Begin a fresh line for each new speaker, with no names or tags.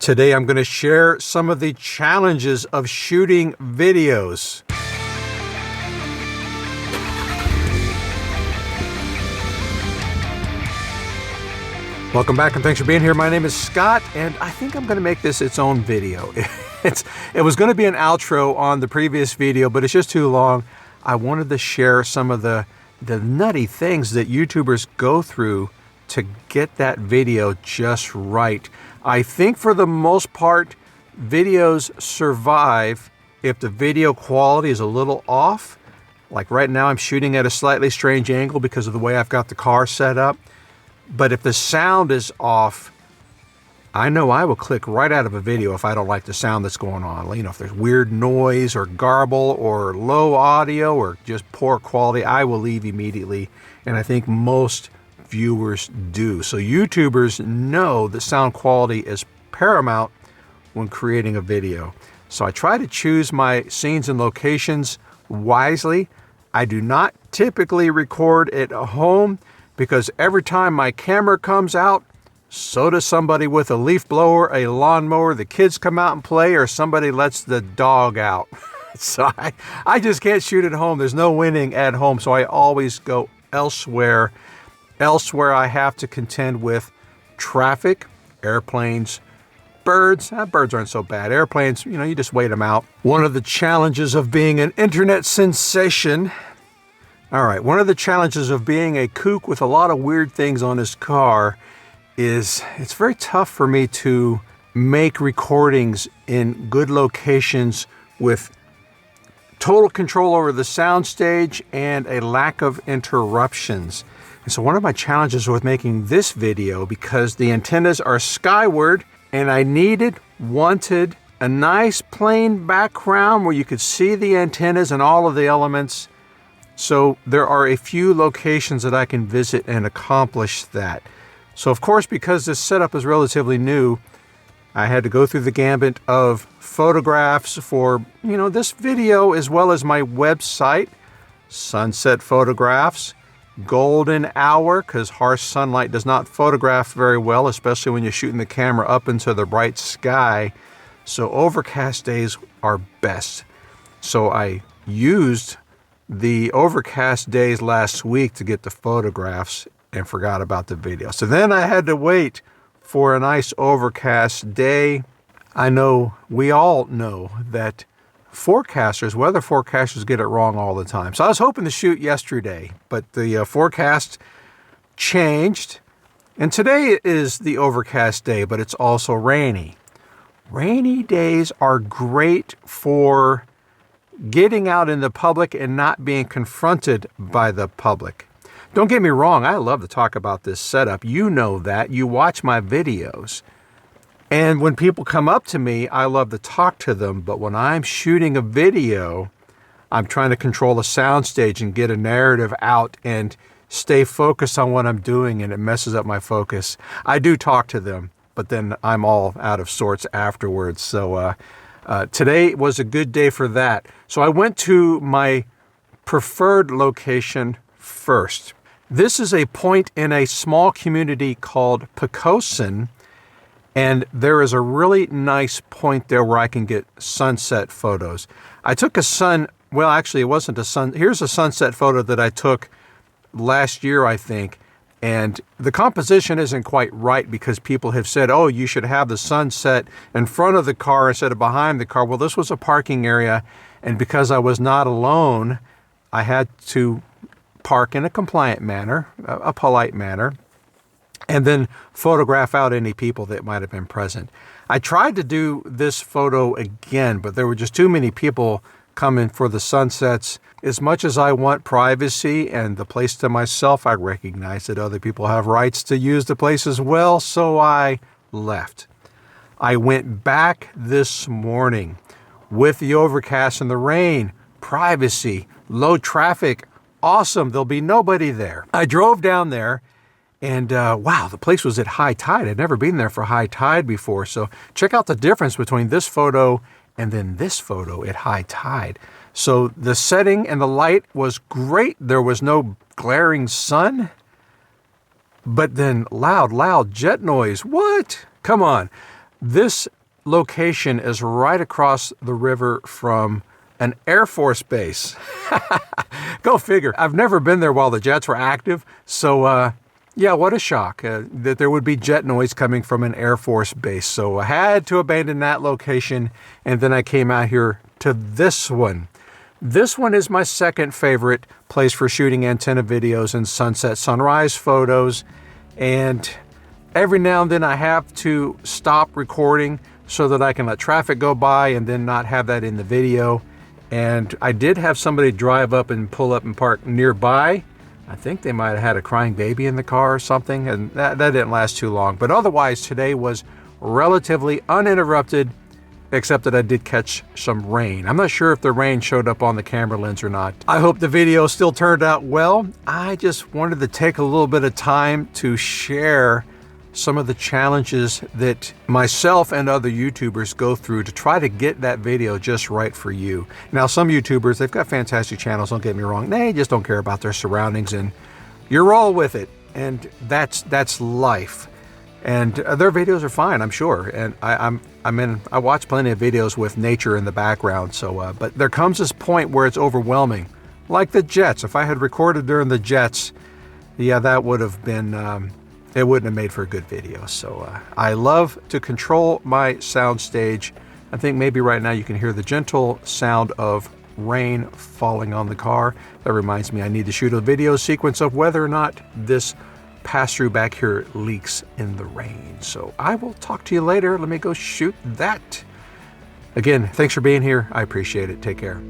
Today I'm going to share some of the challenges of shooting videos. Welcome back and thanks for being here. My name is Scott and I think I'm going to make this its own video. It was going to be an outro on the previous video, but it's just too long. I wanted to share some of the nutty things that YouTubers go through to get that video just right. I think for the most part, videos survive if the video quality is a little off. Like right now, I'm shooting at a slightly strange angle because of the way I've got the car set up. But if the sound is off, I know I will click right out of a video if I don't like the sound that's going on. You know, if there's weird noise or garble or low audio or just poor quality, I will leave immediately. And I think most viewers do. So YouTubers know that sound quality is paramount when creating a video. So I try to choose my scenes and locations wisely. I do not typically record at home because every time my camera comes out, so does somebody with a leaf blower, a lawnmower, the kids come out and play, or somebody lets the dog out. So I just can't shoot at home. There's no winning at home. So I always go elsewhere. Elsewhere I have to contend with traffic, airplanes, birds. Birds aren't so bad. Airplanes, you know, you just wait them out. One of the challenges of being an internet sensation. All right, one of the challenges of being a kook with a lot of weird things on his car is it's very tough for me to make recordings in good locations with total control over the soundstage and a lack of interruptions. And so one of my challenges with making this video, because the antennas are skyward and I wanted a nice plain background where you could see the antennas and all of the elements. So there are a few locations that I can visit and accomplish that. So of course, because this setup is relatively new, I had to go through the gambit of photographs for, this video, as well as my website, sunset photographs, golden hour, because harsh sunlight does not photograph very well, especially when you're shooting the camera up into the bright sky. So overcast days are best. So I used the overcast days last week to get the photographs and forgot about the video. So then I had to wait for a nice overcast day. I know, we all know that weather forecasters get it wrong all the time. So I was hoping to shoot yesterday, but the forecast changed. And today is the overcast day, but it's also rainy. Rainy days are great for getting out in the public and not being confronted by the public. Don't get me wrong, I love to talk about this setup. You know that. You watch my videos. And when people come up to me, I love to talk to them. But when I'm shooting a video, I'm trying to control a soundstage and get a narrative out and stay focused on what I'm doing, and it messes up my focus. I do talk to them, but then I'm all out of sorts afterwards. So today was a good day for that. So I went to my preferred location first. This is a point in a small community called Poquoson, and there is a really nice point there where I can get sunset photos. I took it wasn't a sun. Here's a sunset photo that I took last year, I think, and the composition isn't quite right because people have said, oh, you should have the sunset in front of the car instead of behind the car. Well, this was a parking area, and because I was not alone, I had to park in a compliant manner, a polite manner, and then photograph out any people that might have been present. I tried to do this photo again, but there were just too many people coming for the sunsets. As much as I want privacy and the place to myself, I recognize that other people have rights to use the place as well, so I left. I went back this morning with the overcast and the rain, privacy, low traffic, awesome, there'll be nobody there. I drove down there and wow, the place was at high tide. I'd never been there for high tide before. So check out the difference between this photo and then this photo at high tide. So the setting and the light was great. There was no glaring sun, but then loud jet noise. What? Come on. This location is right across the river from an Air Force base. Go figure. I've never been there while the jets were active, so yeah, what a shock that there would be jet noise coming from an Air Force base. So I had to abandon that location, and then I came out here to this one. This one is my second favorite place for shooting antenna videos and sunset sunrise photos, and every now and then I have to stop recording so that I can let traffic go by and then not have that in the video. And I did have somebody drive up and pull up and park nearby. I think they might have had a crying baby in the car or something, and that didn't last too long. But otherwise, today was relatively uninterrupted, except that I did catch some rain. I'm not sure if the rain showed up on the camera lens or not. I hope the video still turned out well. I just wanted to take a little bit of time to share some of the challenges that myself and other YouTubers go through to try to get that video just right for you. Now, some YouTubers, they've got fantastic channels, don't get me wrong. They just don't care about their surroundings, and you're all with it. And that's life. And their videos are fine, I'm sure. And I watch plenty of videos with nature in the background. So, but there comes this point where it's overwhelming, like the jets. If I had recorded during the jets, yeah, that would have been. It wouldn't have made for a good video. So I love to control my soundstage. I think maybe right now you can hear the gentle sound of rain falling on the car. That reminds me I need to shoot a video sequence of whether or not this pass-through back here leaks in the rain. So I will talk to you later. Let me go shoot that. Again, thanks for being here. I appreciate it. Take care.